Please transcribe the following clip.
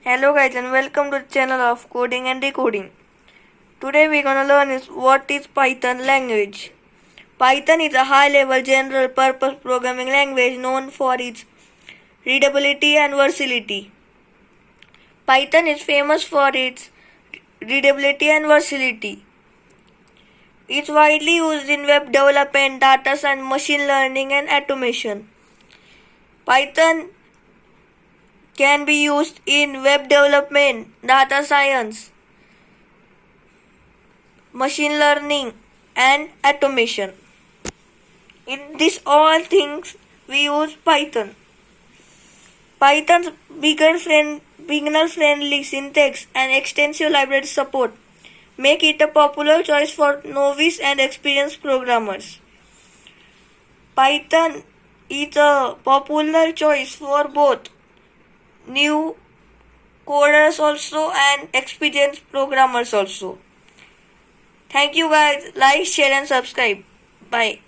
Hello guys and welcome to the channel of Coding and Decoding. Today we're gonna learn is what is Python language. Python is a high-level general-purpose programming language known for its readability and versatility. Python is famous for its readability and versatility. It's widely used in web development, data science, machine learning, and automation. Python can be used in web development, data science, machine learning, and automation. In this all things, we use Python. Python's beginner-friendly syntax and extensive library support make it a popular choice for novice and experienced programmers. Python is a popular choice for both new coders also and experienced programmers also. Thank you guys. Like, share and subscribe. Bye.